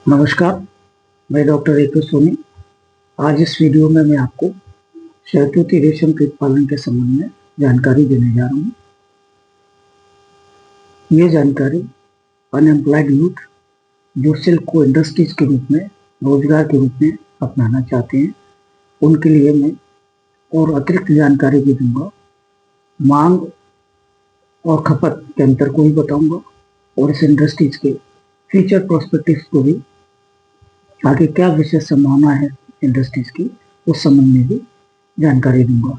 नमस्कार, मैं doctor A K. Soni. आज इस वीडियो में मैं आपको शहतूती रेशम कीट पालन के संबंध में जानकारी देने जा रहा हूँ। ये जानकारी अनएम्प्लॉयड यूथ जो सिल्क को इंडस्ट्रीज के रूप में, रोजगार के रूप में अपनाना चाहते हैं, उनके लिए मैं और अतिरिक्त जानकारी भी दूंगा। मांग और खपत के अंतर को भी बताऊंगा और इस इंडस्ट्रीज के फ्यूचर प्रोस्पेक्टिव्स को भी, आगे क्या विशेष संभावना है इंडस्ट्रीज की, उस संबंध में भी जानकारी दूंगा।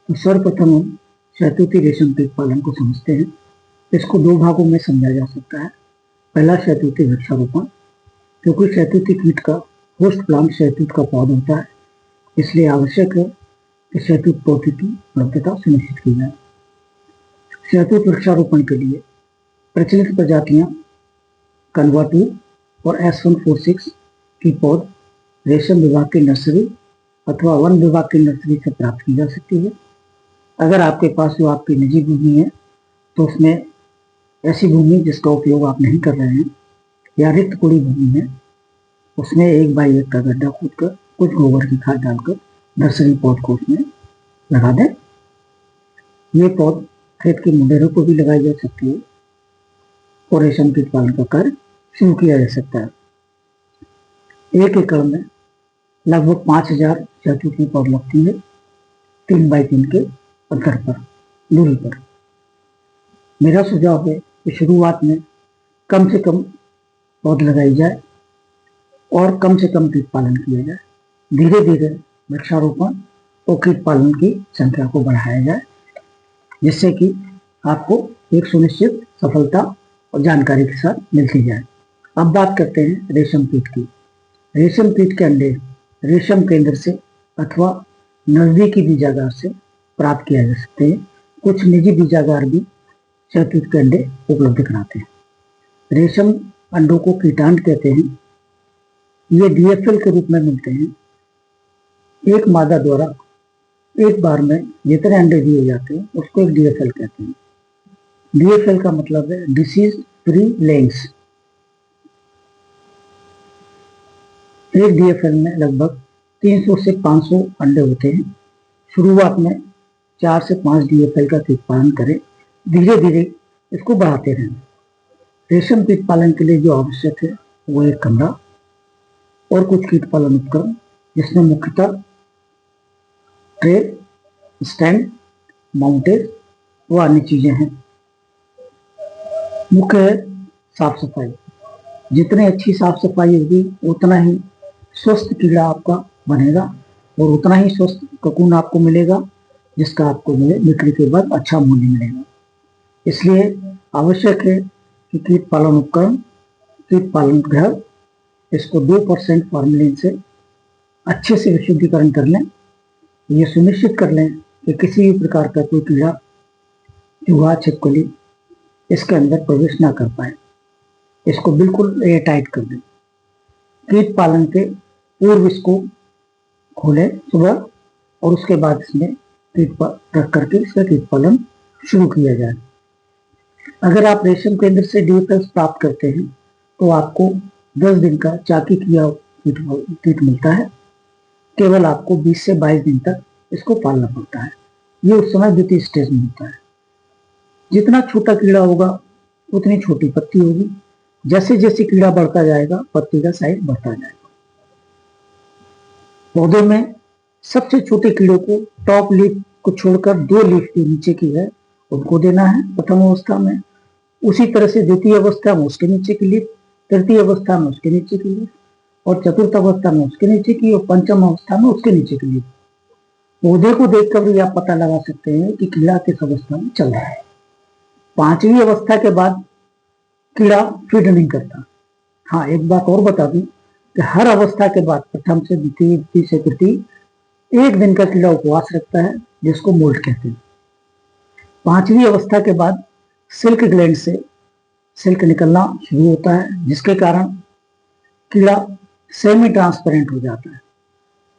तो सर्वप्रथम हम शहतूती रेशम कीट पालन को समझते हैं। इसको दो भागों में समझा जा सकता है। पहला, शहतूती वृक्षारोपण, क्योंकि शहतूती कीट का होस्ट प्लांट शहतूत का पौधा होता है, इसलिए आवश्यक है कि शहतूत पौधे की उपलब्धता सुनिश्चित की जाए। शहतूत वृक्षारोपण के लिए प्रचलित प्रजातियां कनवा 2 और S146 की पौध रेशम विभाग की नर्सरी अथवा वन विभाग की नर्सरी से प्राप्त की जा सकती है। अगर आपके पास जो आपकी निजी भूमि है, तो उसमें ऐसी भूमि जिसका उपयोग आप नहीं कर रहे हैं या रिक्त पड़ी भूमि है, उसमें 1x1 का गड्ढा खोदकर कुछ गोबर की खाद डालकर नर्सरी पौध को उसमें लगा दें। ये पौध खेत के मुंडेरों को भी लगाई जा सकती है और रेशम कीट पालन का कार्य शुरू किया जा सकता है। 1 एकड़ में लगभग 5000 शहतूत की पौध लगती है, 3x3 के अंतर पर, दूरी पर। मेरा सुझाव है कि शुरुआत में कम से कम पौध लगाई जाए और कम से कम कीट पालन किया जाए। धीरे धीरे वृक्षारोपण और कीट पालन की संख्या को बढ़ाया जाए, जिससे कि आपको एक सुनिश्चित सफलता और जानकारी के साथ मिलती जाए। अब बात करते हैं रेशम कीट की। रेशम कीट के अंडे रेशम केंद्र से अथवा नजदीकी बीजागार से प्राप्त किया जा सकते हैं। कुछ निजी बीजागार भी शहतूत के अंडे उपलब्ध कराते हैं। रेशम अंडों को कीटांड कहते हैं। ये DFL के रूप में मिलते हैं। एक मादा द्वारा एक बार में जितने अंडे दिए जाते हैं उसको एक DFL कहते हैं। DFL का मतलब है डिसीज फ्री लेग्स। एक DFL में लगभग 300 से 500 अंडे होते हैं। शुरुआत में 4 से 5 DFL का कीट पालन करें, धीरे धीरे इसको बढ़ाते रहें। रेशम कीट पालन के लिए जो आवश्यक है वो एक कमरा और कुछ कीट पालन उपकरण, जिसमें मुख्यतः ट्रे, स्टैंड, माउंटेड व अन्य चीजें हैं। मुख्य है साफ सफाई। जितनी अच्छी साफ सफाई होगी उतना ही स्वस्थ कीड़ा आपका बनेगा और उतना ही स्वस्थ ककून आपको मिलेगा, जिसका आपको बिक्री के बाद अच्छा मूल्य मिलेगा। इसलिए आवश्यक है कि कीट पालन उपकरण, कीट पालन घर, इसको 2% फॉर्मेलिन से अच्छे से विशुद्धिकरण कर लें। ये सुनिश्चित कर लें कि किसी भी प्रकार का कोई कीड़ा, चूहा, छिपकली इसके अंदर प्रवेश ना कर पाए। इसको बिल्कुल एयर टाइट कर दें। कीट पालन के पूर्व इसको खोलें सुबह और उसके बाद इसमें कीट रख करके इसका कीट पालन शुरू किया जाए। अगर आप रेशम केंद्र से DFL प्राप्त करते हैं तो आपको 10 दिन का चाकी किया कीट मिलता है। केवल आपको 20 से 22 दिन तक इसको पालना पड़ता है। ये उस समय द्वितीय स्टेज में होता है। जितना छोटा कीड़ा होगा उतनी छोटी पत्ती होगी। जैसे जैसे कीड़ा बढ़ता जाएगा पत्ती का साइज बढ़ता जाएगा। पौधे में सबसे छोटे कीड़ों को टॉप लीफ को छोड़कर 2 लीफ के नीचे की है उनको देना है प्रथम अवस्था में। उसी तरह से द्वितीय अवस्था में उसके नीचे की लीफ, तृतीय अवस्था में उसके नीचे की लीफ और चतुर्थ अवस्था में उसके नीचे की और पंचम अवस्था में उसके नीचे की लीफ। पौधे को देखकर भी आप पता लगा सकते हैं कि कीड़ा किस अवस्था में चल रहा है। 5वीं अवस्था के बाद कीड़ा फीड नहीं करता। हाँ, एक बात और बता दूं कि हर अवस्था के बाद प्रथम से द्वितीय, द्वितीय से तृतीय 1 दिन का कीड़ा उपवास रखता है, जिसको मोल्ट कहते हैं। 5वीं अवस्था के बाद सिल्क ग्लैंड से सिल्क निकलना शुरू होता है, जिसके कारण कीड़ा सेमी ट्रांसपेरेंट हो जाता है।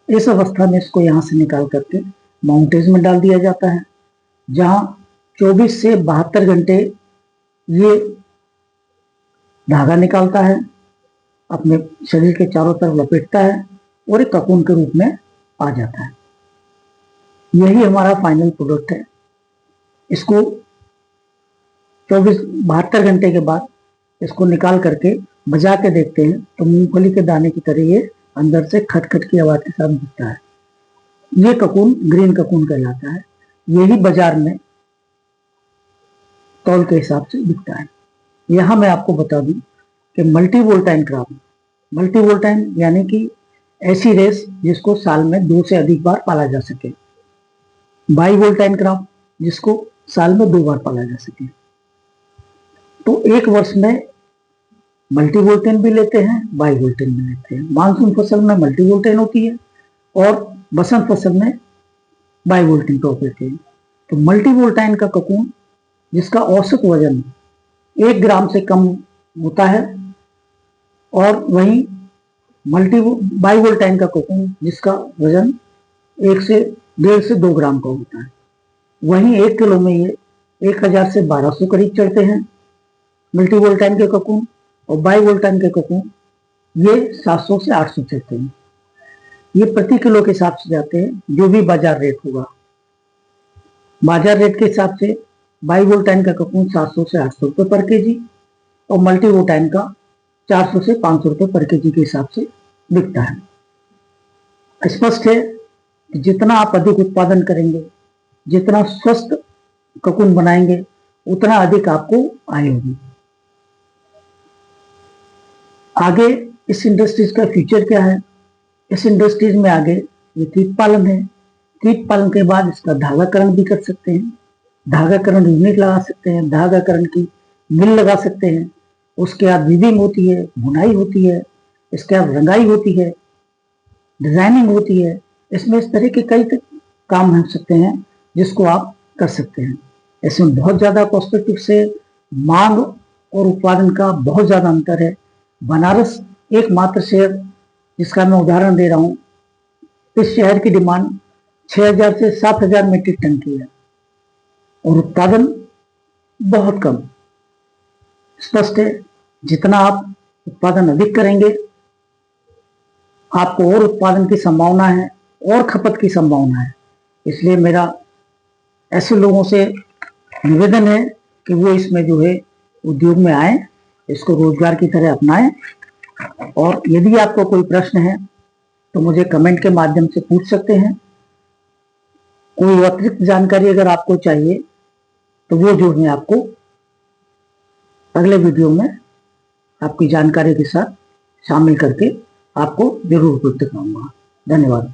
इस अवस्था में इसको यहाँ से निकाल करके माउंटेज में डाल दिया जाता है, जहां 24 से 72 घंटे ये धागा निकालता है अपने शरीर के चारों तरफ लपेटता है और एक ककून के रूप में आ जाता है। यही हमारा फाइनल प्रोडक्ट है। इसको 72 घंटे के बाद इसको निकाल करके बजा के देखते हैं तो मूंगफली के दाने की तरह ये अंदर से खटखट की आवाज के साथ दिखता है। ये ककून ग्रीन ककून कहलाता है। यही बाजार में तौल के हिसाब से बिकता है। यहां मैं आपको बता दूं कि मल्टी वोल्टाइन क्रॉप, मल्टी वोल्टाइन यानी कि ऐसी रेस जिसको साल में 2 से अधिक बार पाला जा सके। बाई वोल्टाइन क्रॉप जिसको साल में 2 बार पाला जा सके। तो एक वर्ष में मल्टी वोल्टेन भी लेते हैं, बाई वोल्टेन भी लेते हैं। मानसून फसल में मल्टी वोल्टेन होती है और बसंत फसल में बाई वोल्टेन क्रॉप लेते हैं। तो मल्टी वोल्टाइन का ककून जिसका औसत वजन 1 ग्राम से कम होता है और वहीं बाई वोल्टाइन का ककून जिसका वजन 1.5 से 2 ग्राम का होता है। वहीं 1 किलो में ये 1000 से 1200 करीब चढ़ते हैं मल्टी वोल्टाइन के ककून, और बाई वोल्टाइन के ककून ये 700 से 800 चढ़ते हैं। ये प्रति किलो के हिसाब से जाते हैं, जो भी बाजार रेट होगा। बाजार रेट के हिसाब से बाई वोल्टाइन का ककून 700 से 800 रुपये पर केजी और मल्टी वोल्टाइन का 400 से 500 रुपये पर केजी के हिसाब से बिकता है। स्पष्ट है कि जितना आप अधिक उत्पादन करेंगे, जितना स्वस्थ ककून बनाएंगे, उतना अधिक आपको आय होगी। आगे इस इंडस्ट्रीज का फ्यूचर क्या है? इस इंडस्ट्रीज में आगे ये कीट पालन है। कीट पालन के बाद इसका धागाकरण भी कर सकते हैं। धागाकरण यूनिट लगा सकते हैं, धागाकरण की मिल लगा सकते हैं। उसके बाद वीविंग होती है, बुनाई होती है, इसके बाद रंगाई होती है, डिजाइनिंग होती है। इसमें इस तरह के कई काम हो सकते हैं जिसको आप कर सकते हैं। इसमें बहुत ज्यादा पर्सपेक्टिव से मांग और उत्पादन का बहुत ज्यादा अंतर है। बनारस एकमात्र शहर जिसका मैं उदाहरण दे रहा हूं, इस शहर की डिमांड 6000 से 7000 मीट्रिक टन की है और उत्पादन बहुत कम। स्पष्ट है, जितना आप उत्पादन अधिक करेंगे, आपको और उत्पादन की संभावना है और खपत की संभावना है। इसलिए मेरा ऐसे लोगों से निवेदन है कि वो इसमें जो है उद्योग में आए, इसको रोजगार की तरह अपनाएं। और यदि आपको कोई प्रश्न है तो मुझे कमेंट के माध्यम से पूछ सकते हैं। कोई अतिरिक्त जानकारी अगर आपको चाहिए तो वो जो है आपको अगले वीडियो में आपकी जानकारी के साथ शामिल करके आपको जरूर उपयुक्त कराऊंगा। धन्यवाद।